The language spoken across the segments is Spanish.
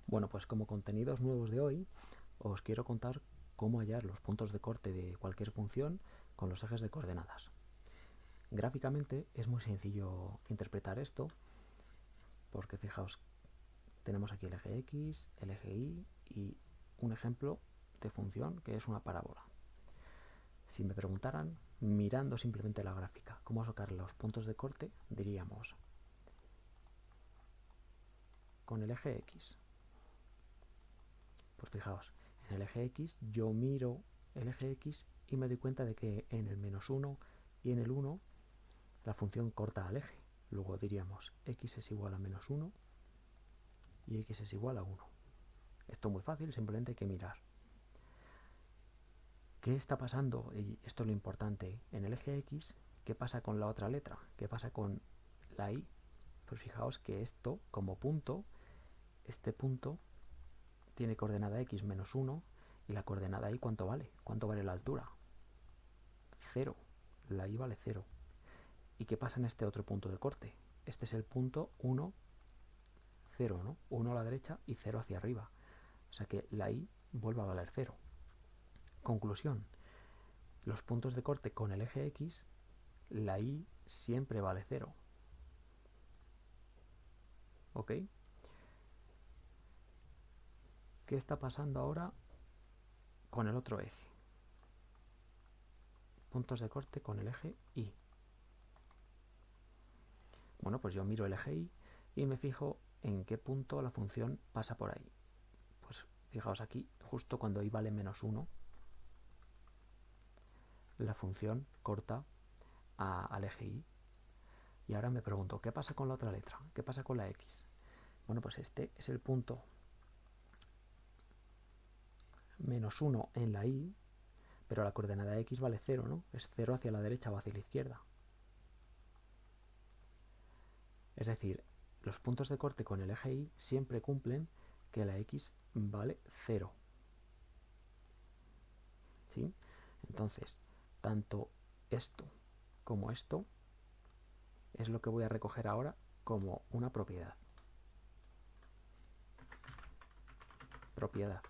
Bueno, pues como contenidos nuevos de hoy, os quiero contar cómo hallar los puntos de corte de cualquier función con los ejes de coordenadas. Gráficamente es muy sencillo interpretar esto, porque fijaos, tenemos aquí el eje X, el eje Y y un ejemplo de función que es una parábola. Si me preguntaran, mirando simplemente la gráfica, cómo sacar los puntos de corte, diríamos con el eje X. Pues fijaos, en el eje X yo miro el eje X y me doy cuenta de que en el -1 y en el 1 la función corta al eje. Luego diríamos x es igual a -1 y x es igual a 1. Esto es muy fácil, simplemente hay que mirar. ¿Qué está pasando? Y esto es lo importante. En el eje X, ¿qué pasa con la otra letra? ¿Qué pasa con la Y? Pues fijaos que esto, como punto, este punto tiene coordenada x -1 y la coordenada y ¿cuánto vale? ¿Cuánto vale la altura? 0. La y vale 0. ¿Y qué pasa en este otro punto de corte? Este es el punto 1, 0, ¿no? 1 a la derecha y 0 hacia arriba. O sea que la y vuelve a valer 0. Conclusión. Los puntos de corte con el eje X, la y siempre vale 0. ¿Ok? ¿Qué está pasando ahora con el otro eje? Puntos de corte con el eje Y. Bueno, pues yo miro el eje Y y me fijo en qué punto la función pasa por ahí. Pues fijaos aquí, justo cuando y vale -1, la función corta al eje Y. Y ahora me pregunto, ¿qué pasa con la otra letra? ¿Qué pasa con la X? Bueno, pues este es el punto -1 en la Y, pero la coordenada X vale 0, ¿no? Es 0 hacia la derecha o hacia la izquierda. Es decir, los puntos de corte con el eje Y siempre cumplen que la X vale 0. ¿Sí? Entonces, tanto esto como esto es lo que voy a recoger ahora como una propiedad. Propiedad.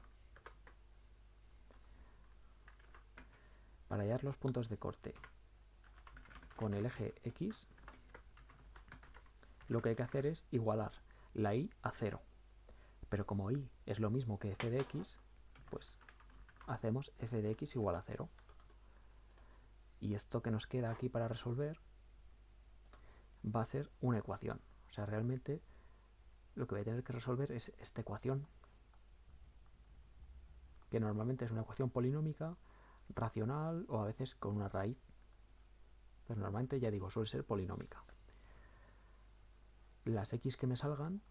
Para hallar los puntos de corte con el eje X, lo que hay que hacer es igualar la y a 0. Pero como y es lo mismo que f de x, pues hacemos f de x igual a 0. Y esto que nos queda aquí para resolver va a ser una ecuación. O sea, realmente lo que voy a tener que resolver es esta ecuación, que normalmente es una ecuación polinómica, racional o a veces con una raíz. Pero normalmente, ya digo, suele ser polinómica. Las x que me salgan,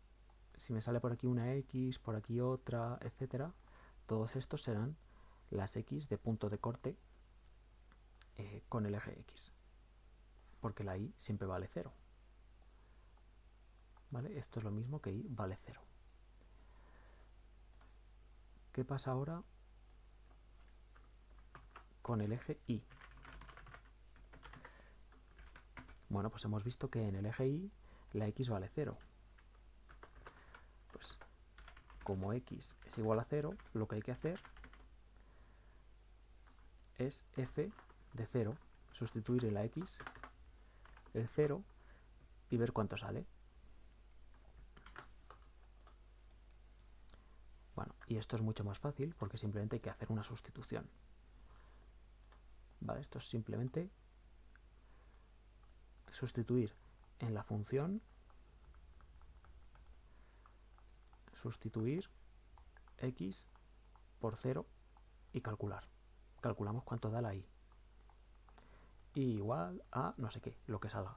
si me sale por aquí una x, por aquí otra, etcétera, todos estos serán las x de punto de corte con el eje X, porque la y siempre vale 0. ¿Vale? Esto es lo mismo que y vale 0. ¿Qué pasa ahora con el eje Y? Bueno, pues hemos visto que en el eje Y la x vale 0. Pues como x es igual a 0, lo que hay que hacer es f de 0, sustituir en la x el 0 y ver cuánto sale. Bueno, y esto es mucho más fácil porque simplemente hay que hacer una sustitución. ¿Vale? Esto es simplemente sustituir en la función, sustituir x por 0 y calcular. Calculamos cuánto da la y. Y igual a no sé qué, lo que salga.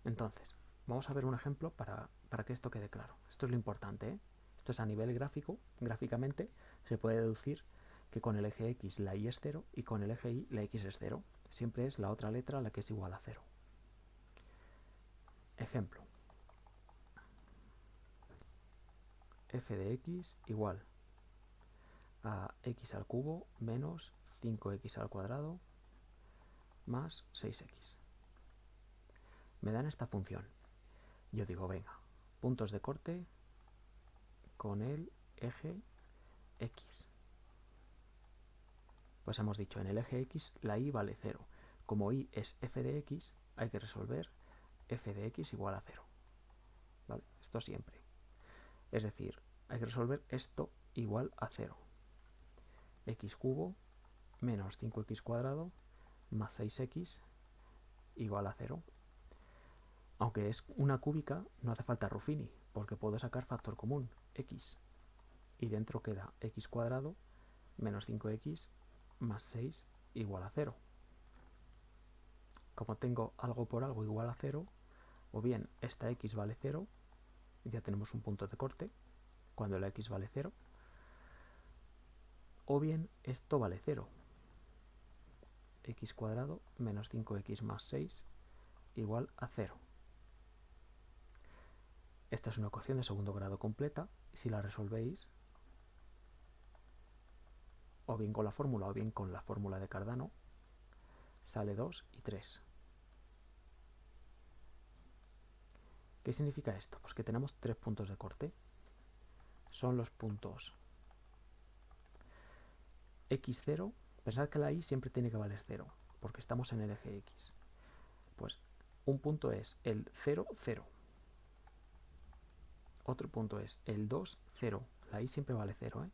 Entonces, vamos a ver un ejemplo para que esto quede claro. Esto es lo importante, ¿eh? Esto es a nivel gráfico. Gráficamente se puede deducir que con el eje X la y es 0 y con el eje Y la X es 0. Siempre es la otra letra la que es igual a 0. Ejemplo. F de X igual a X al cubo menos 5X al cuadrado más 6X. Me dan esta función. Yo digo, venga, puntos de corte con el eje X. Pues hemos dicho, en el eje X la y vale 0. Como y es f de x, hay que resolver f de x igual a 0. ¿Vale? Esto siempre. Es decir, hay que resolver esto igual a 0. X cubo menos 5x cuadrado más 6x igual a 0. Aunque es una cúbica, no hace falta Ruffini, porque puedo sacar factor común, x. Y dentro queda x cuadrado menos 5x más 6 igual a 0. Como tengo algo por algo igual a 0, o bien esta x vale 0, ya tenemos un punto de corte, cuando la x vale 0, o bien esto vale 0. X cuadrado menos 5x más 6 igual a 0. Esta es una ecuación de segundo grado completa, y si la resolvéis, o bien con la fórmula o bien con la fórmula de Cardano, sale 2 y 3. ¿Qué significa esto? Pues que tenemos 3 puntos de corte. Son los puntos x0. Pensad que la y siempre tiene que valer 0, porque estamos en el eje x. Pues un punto es el 0, 0. Otro punto es el 2, 0. La y siempre vale 0,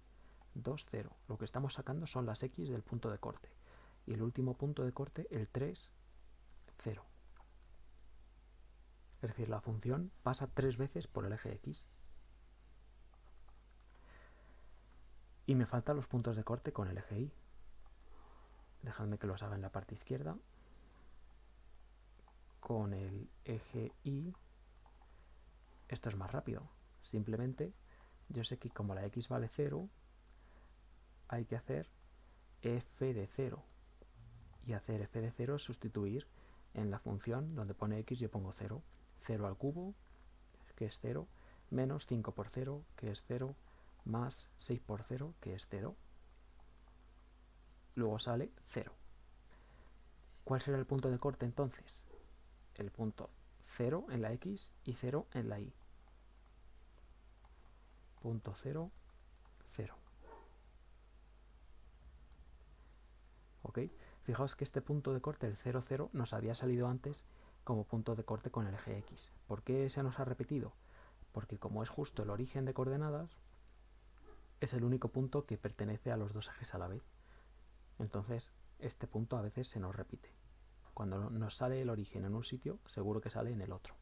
2, 0. Lo que estamos sacando son las x del punto de corte. Y el último punto de corte, el 3, 0. Es decir, la función pasa 3 veces por el eje x. Y me faltan los puntos de corte con el eje y. Dejadme que los haga en la parte izquierda. Con el eje y, esto es más rápido. Simplemente, yo sé que como la x vale 0, hay que hacer f de 0. Y hacer f de 0 es sustituir en la función donde pone x, yo pongo 0. 0 al cubo, que es 0, menos 5 por 0, que es 0, más 6 por 0, que es 0. Luego sale 0. ¿Cuál será el punto de corte entonces? El punto 0 en la x y 0 en la y. Punto 0, 0. ¿Ok? Fijaos que este punto de corte, el 0, 0, nos había salido antes como punto de corte con el eje x. ¿Por qué se nos ha repetido? Porque como es justo el origen de coordenadas, es el único punto que pertenece a los dos ejes a la vez. Entonces, este punto a veces se nos repite. Cuando nos sale el origen en un sitio, seguro que sale en el otro.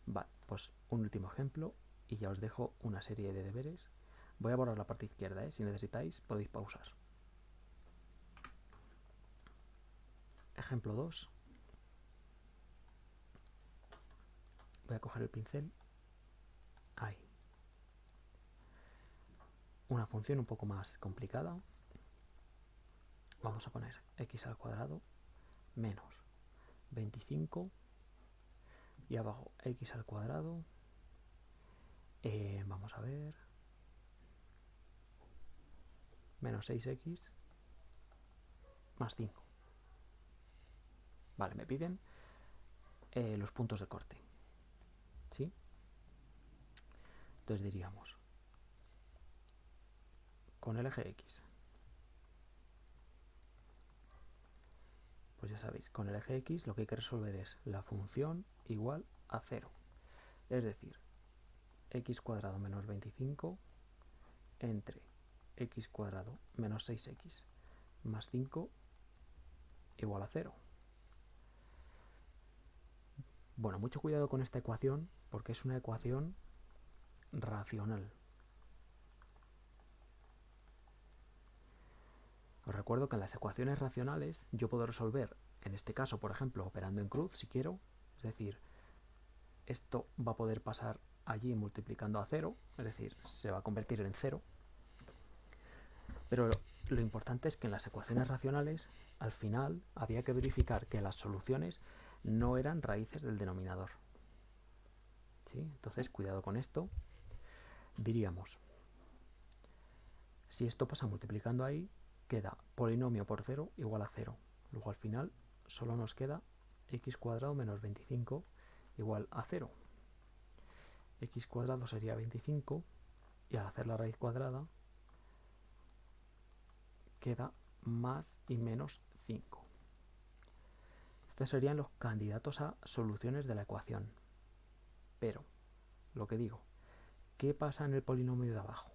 Vale, pues un último ejemplo y ya os dejo una serie de deberes. Voy a borrar la parte izquierda, si necesitáis podéis pausar. Ejemplo 2. Voy a coger el pincel. Ahí. Una función un poco más complicada. Vamos a poner x al cuadrado menos 25 y abajo x al cuadrado. Vamos a ver. Menos 6x más 5. Vale, me piden los puntos de corte. ¿Sí? Entonces diríamos, con el eje x, pues ya sabéis, con el eje x lo que hay que resolver es la función igual a 0. Es decir, x cuadrado menos 25 entre x cuadrado menos 6x más 5 igual a 0. Bueno, mucho cuidado con esta ecuación porque es una ecuación racional. Os recuerdo que en las ecuaciones racionales yo puedo resolver, en este caso, por ejemplo, operando en cruz si quiero, es decir, esto va a poder pasar allí multiplicando a 0, es decir, se va a convertir en 0. Pero lo importante es que en las ecuaciones racionales, al final, había que verificar que las soluciones no eran raíces del denominador. ¿Sí? Entonces, cuidado con esto. Diríamos, si esto pasa multiplicando ahí, queda polinomio por 0 igual a 0. Luego al final solo nos queda x cuadrado menos 25 igual a 0. x cuadrado sería 25 y al hacer la raíz cuadrada queda más y menos 5. Estos serían los candidatos a soluciones de la ecuación. Pero, lo que digo, ¿qué pasa en el polinomio de abajo?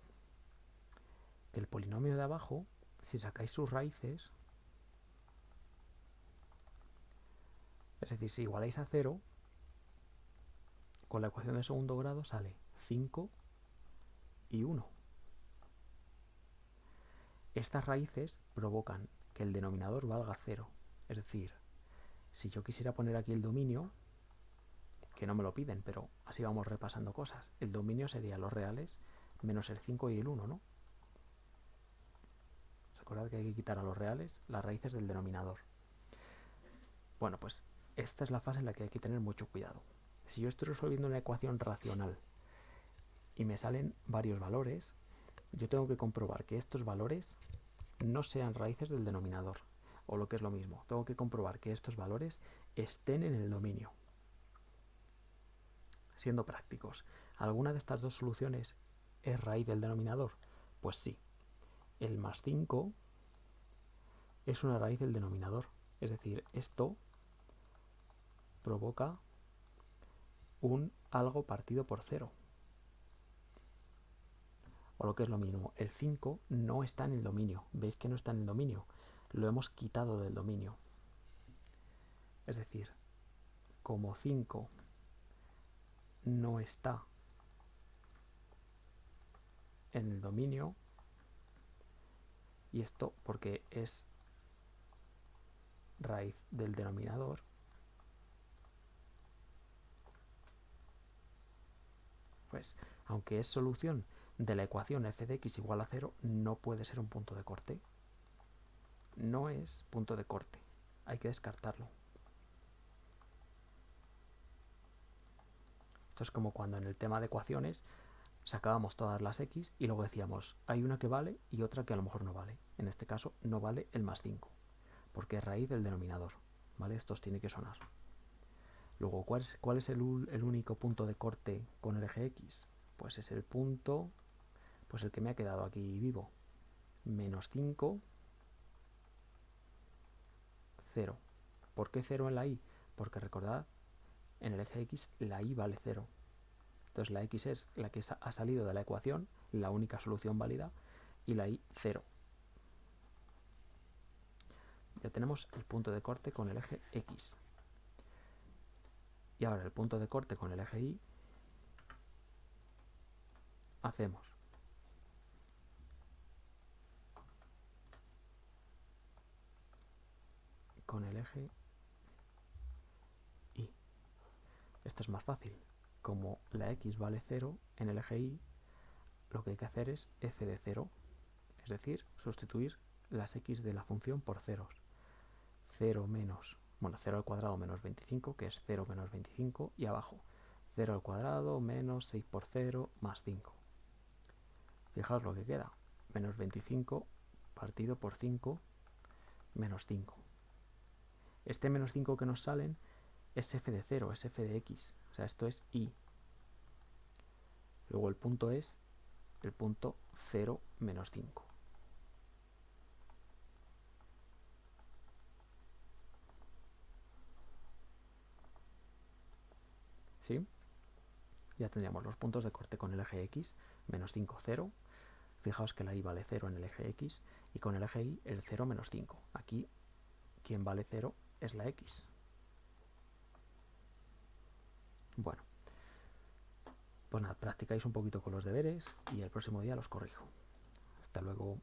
Que el polinomio de abajo, si sacáis sus raíces, es decir, si igualáis a 0, con la ecuación de segundo grado sale 5 y 1. Estas raíces provocan que el denominador valga 0. Es decir, si yo quisiera poner aquí el dominio, que no me lo piden, pero así vamos repasando cosas, el dominio sería los reales menos el 5 y el 1, ¿no? Recordad que hay que quitar a los reales las raíces del denominador. Bueno, pues esta es la fase en la que hay que tener mucho cuidado. Si yo estoy resolviendo una ecuación racional y me salen varios valores, yo tengo que comprobar que estos valores no sean raíces del denominador. O lo que es lo mismo, tengo que comprobar que estos valores estén en el dominio. Siendo prácticos, ¿alguna de estas dos soluciones es raíz del denominador? Pues sí. El más 5 es una raíz del denominador. Es decir, esto provoca un algo partido por 0. O lo que es lo mismo, el 5 no está en el dominio. ¿Veis que no está en el dominio? Lo hemos quitado del dominio. Es decir, como 5 no está en el dominio, y esto porque es raíz del denominador, pues aunque es solución de la ecuación f de x igual a 0, no puede ser un punto de corte. No es punto de corte. Hay que descartarlo. Esto es como cuando en el tema de ecuaciones sacábamos todas las x y luego decíamos, hay una que vale y otra que a lo mejor no vale. En este caso no vale el más 5, porque es raíz del denominador. ¿Vale? Esto os tiene que sonar. Luego, ¿cuál es el único punto de corte con el eje x? Pues es el punto, pues el que me ha quedado aquí vivo. Menos 5, 0. ¿Por qué 0 en la y? Porque recordad, en el eje x la y vale 0. Entonces la x es la que ha salido de la ecuación, la única solución válida, y la y 0. Ya tenemos el punto de corte con el eje x. Y ahora el punto de corte con el eje y hacemos con el eje y. Esto es más fácil. Como la x vale 0 en el eje y, lo que hay que hacer es f de 0, es decir, sustituir las x de la función por ceros. 0 menos, bueno, 0 al cuadrado menos 25, que es 0 menos 25, y abajo 0 al cuadrado menos 6 por 0 más 5. Fijaos lo que queda, menos 25 partido por 5 menos 5. Este menos 5 que nos salen es f de 0, es f de x, o sea, esto es y. Luego el punto es el punto 0 menos 5. ¿Sí? Ya tendríamos los puntos de corte con el eje x, menos 5, 0. Fijaos que la y vale 0 en el eje x y con el eje y el 0 menos 5. Aquí quien vale 0 es la x. Bueno, pues nada, practicáis un poquito con los deberes y el próximo día los corrijo. Hasta luego.